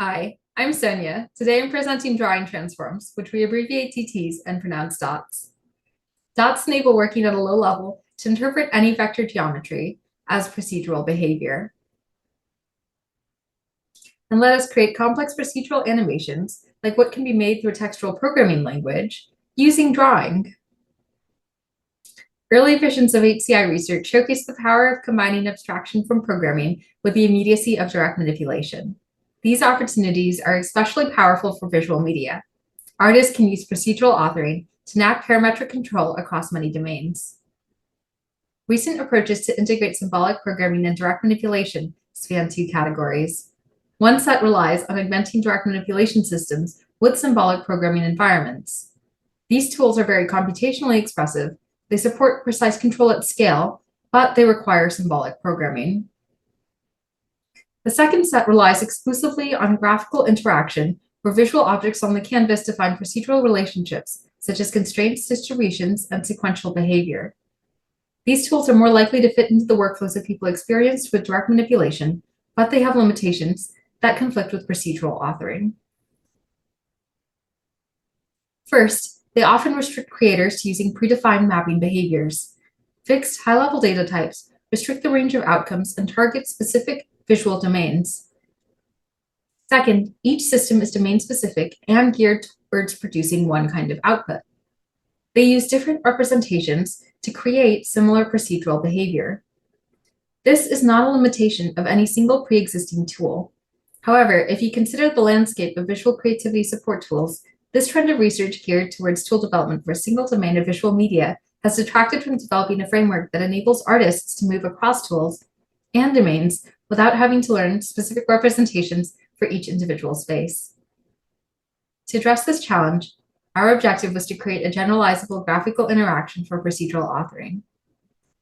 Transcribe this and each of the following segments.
Hi, I'm Sonia. Today I'm presenting drawing transforms, which we abbreviate DTs and pronounce dots. Dots enable working at a low level to interpret any vector geometry as procedural behavior. And let us create complex procedural animations, like what can be made through a textual programming language, using drawing. Early visions of HCI research showcase the power of combining abstraction from programming with the immediacy of direct manipulation. These opportunities are especially powerful for visual media. Artists can use procedural authoring to enact parametric control across many domains. Recent approaches to integrate symbolic programming and direct manipulation span two categories. One set relies on augmenting direct manipulation systems with symbolic programming environments. These tools are very computationally expressive. They support precise control at scale, but they require symbolic programming. The second set relies exclusively on graphical interaction, where visual objects on the canvas define procedural relationships, such as constraints, distributions, and sequential behavior. These tools are more likely to fit into the workflows of people experienced with direct manipulation, but they have limitations that conflict with procedural authoring. First, they often restrict creators to using predefined mapping behaviors. Fixed, high-level data types restrict the range of outcomes and target specific visual domains. Second, each system is domain-specific and geared towards producing one kind of output. They use different representations to create similar procedural behavior. This is not a limitation of any single pre-existing tool. However, if you consider the landscape of visual creativity support tools, this trend of research geared towards tool development for a single domain of visual media has detracted from developing a framework that enables artists to move across tools and domains without having to learn specific representations for each individual space. To address this challenge, our objective was to create a generalizable graphical interaction for procedural authoring.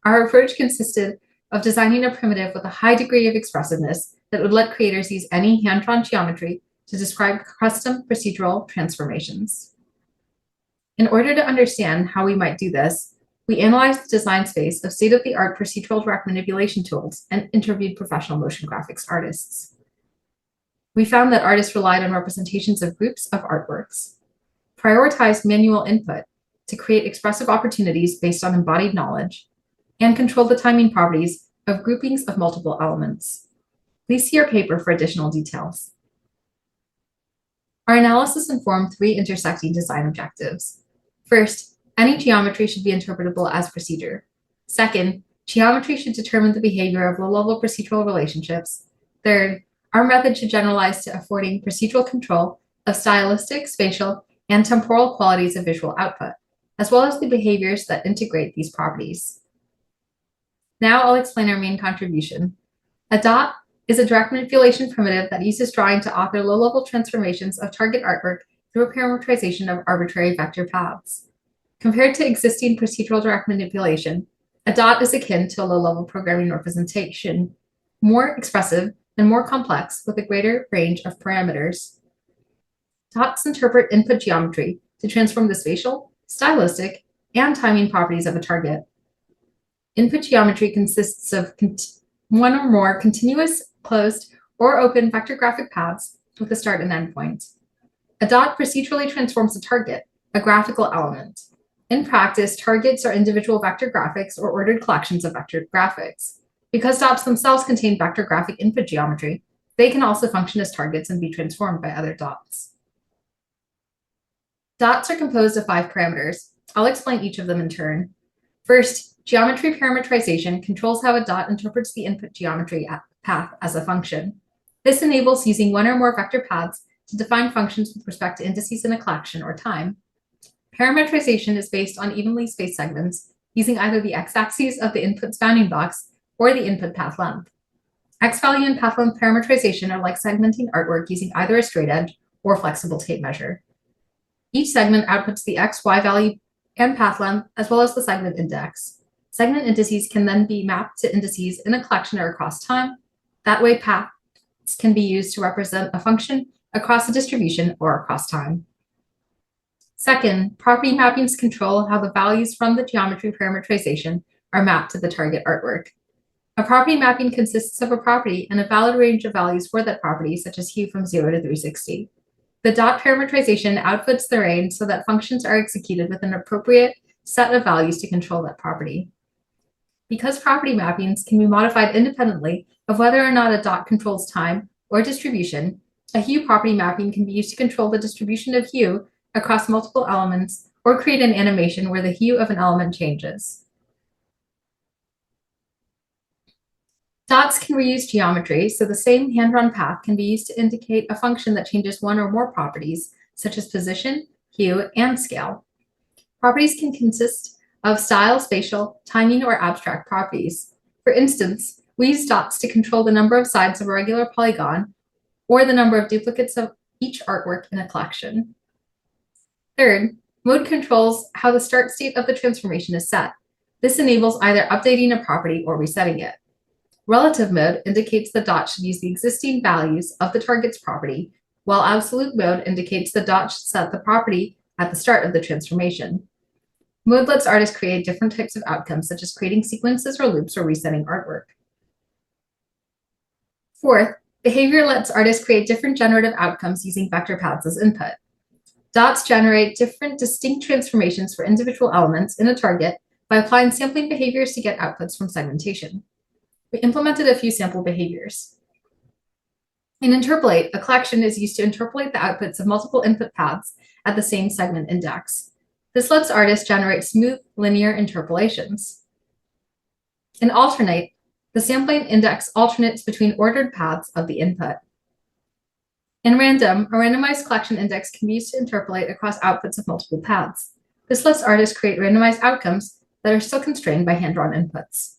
Our approach consisted of designing a primitive with a high degree of expressiveness that would let creators use any hand-drawn geometry to describe custom procedural transformations. In order to understand how we might do this, we analyzed the design space of state-of-the-art procedural direct manipulation tools and interviewed professional motion graphics artists. We found that artists relied on representations of groups of artworks, prioritized manual input to create expressive opportunities based on embodied knowledge, and controlled the timing properties of groupings of multiple elements. Please see our paper for additional details. Our analysis informed three intersecting design objectives. First, any geometry should be interpretable as procedure. Second, geometry should determine the behavior of low-level procedural relationships. Third, our method should generalize to affording procedural control of stylistic, spatial, and temporal qualities of visual output, as well as the behaviors that integrate these properties. Now I'll explain our main contribution. A dot is a direct manipulation primitive that uses drawing to author low-level transformations of target artwork through a parameterization of arbitrary vector paths. Compared to existing procedural direct manipulation, a dot is akin to a low-level programming representation, more expressive and more complex with a greater range of parameters. Dots interpret input geometry to transform the spatial, stylistic, and timing properties of a target. Input geometry consists of one or more continuous, closed, or open vector graphic paths with a start and end point. A dot procedurally transforms a target, a graphical element. In practice, targets are individual vector graphics or ordered collections of vector graphics. Because dots themselves contain vector graphic input geometry, they can also function as targets and be transformed by other dots. Dots are composed of 5 parameters. I'll explain each of them in turn. First, geometry parameterization controls how a dot interprets the input geometry path as a function. This enables using one or more vector paths to define functions with respect to indices in a collection or time. Parameterization is based on evenly spaced segments using either the x-axis of the input's bounding box or the input path length. X-value and path length parameterization are like segmenting artwork using either a straight edge or flexible tape measure. Each segment outputs the x, y value and path length, as well as the segment index. Segment indices can then be mapped to indices in a collection or across time. That way, paths can be used to represent a function across a distribution or across time. Second, property mappings control how the values from the geometry parameterization are mapped to the target artwork. A property mapping consists of a property and a valid range of values for that property, such as hue from 0 to 360. The dot parameterization outputs the range so that functions are executed with an appropriate set of values to control that property. Because property mappings can be modified independently of whether or not a dot controls time or distribution, a hue property mapping can be used to control the distribution of hue across multiple elements or create an animation where the hue of an element changes. Dots can reuse geometry, so the same hand-drawn path can be used to indicate a function that changes one or more properties, such as position, hue, and scale. Properties can consist of style, spatial, timing, or abstract properties. For instance, we use dots to control the number of sides of a regular polygon or the number of duplicates of each artwork in a collection. Third, mode controls how the start state of the transformation is set. This enables either updating a property or resetting it. Relative mode indicates the dot should use the existing values of the target's property, while absolute mode indicates the dot should set the property at the start of the transformation. Mode lets artists create different types of outcomes, such as creating sequences or loops or resetting artwork. Fourth, behavior lets artists create different generative outcomes using vector paths as input. Dots generate different distinct transformations for individual elements in a target by applying sampling behaviors to get outputs from segmentation. We implemented a few sample behaviors. In interpolate, a collection is used to interpolate the outputs of multiple input paths at the same segment index. This lets artists generate smooth, linear interpolations. In alternate, the sampling index alternates between ordered paths of the input. In random, a randomized collection index can be used to interpolate across outputs of multiple paths. This lets artists create randomized outcomes that are still constrained by hand-drawn inputs.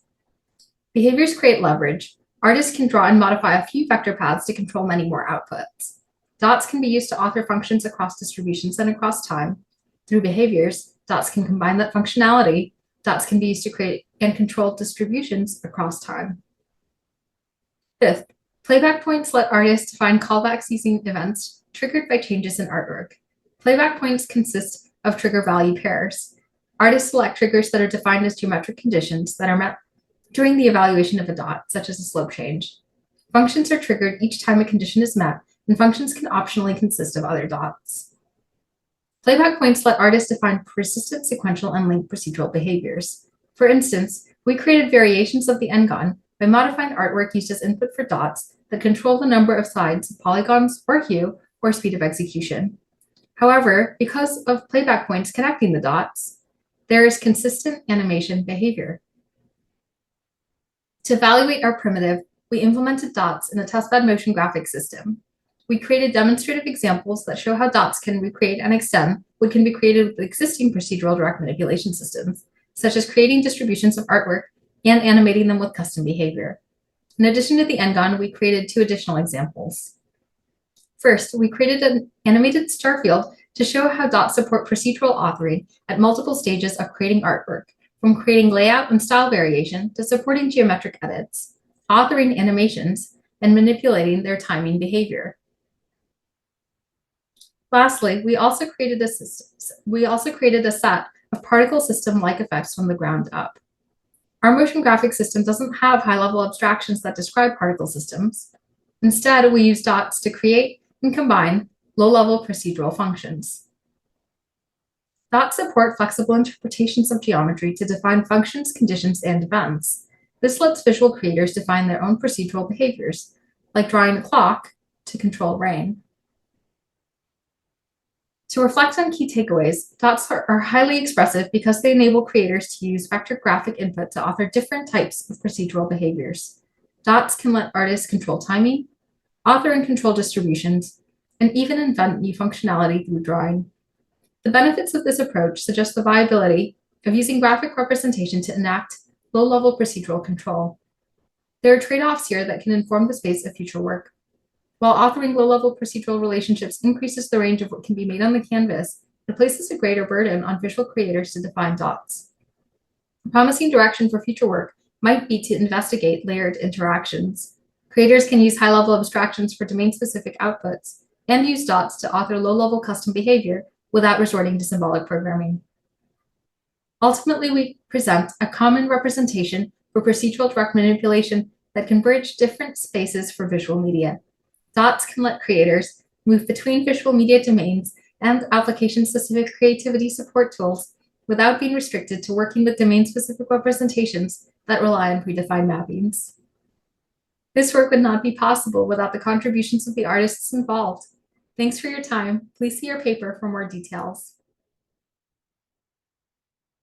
Behaviors create leverage. Artists can draw and modify a few vector paths to control many more outputs. Dots can be used to author functions across distributions and across time. Through behaviors, dots can combine that functionality. Dots can be used to create and control distributions across time. Fifth, playback points let artists define callbacks using events triggered by changes in artwork. Playback points consist of trigger value pairs. Artists select triggers that are defined as geometric conditions that are met during the evaluation of a dot, such as a slope change. Functions are triggered each time a condition is met, and functions can optionally consist of other dots. Playback points let artists define persistent, sequential, and linked procedural behaviors. For instance, we created variations of the n-gon by modifying artwork used as input for dots that control the number of sides, polygons, or hue, or speed of execution. However, because of playback points connecting the dots, there is consistent animation behavior. To evaluate our primitive, we implemented dots in a testbed motion graphic system. We created demonstrative examples that show how dots can recreate and extend what can be created with existing procedural direct manipulation systems, such as creating distributions of artwork and animating them with custom behavior. In addition to the n-gon, we created 2 additional examples. First, we created an animated star field to show how dots support procedural authoring at multiple stages of creating artwork, from creating layout and style variation to supporting geometric edits, authoring animations, and manipulating their timing behavior. Lastly, we also created a set of particle system-like effects from the ground up. Our motion graphic system doesn't have high-level abstractions that describe particle systems. Instead, we use dots to create and combine low-level procedural functions. Dots support flexible interpretations of geometry to define functions, conditions, and events. This lets visual creators define their own procedural behaviors, like drawing a clock to control rain. To reflect on key takeaways, dots are highly expressive because they enable creators to use vector graphic input to author different types of procedural behaviors. Dots can let artists control timing, author and control distributions, and even invent new functionality through drawing. The benefits of this approach suggest the viability of using graphic representation to enact low-level procedural control. There are trade-offs here that can inform the space of future work. While authoring low-level procedural relationships increases the range of what can be made on the canvas, it places a greater burden on visual creators to define dots. A promising direction for future work might be to investigate layered interactions. Creators can use high-level abstractions for domain-specific outputs and use dots to author low-level custom behavior without resorting to symbolic programming. Ultimately, we present a common representation for procedural direct manipulation that can bridge different spaces for visual media. Dots can let creators move between visual media domains and application-specific creativity support tools without being restricted to working with domain-specific representations that rely on predefined mappings. This work would not be possible without the contributions of the artists involved. Thanks for your time. Please see your paper for more details.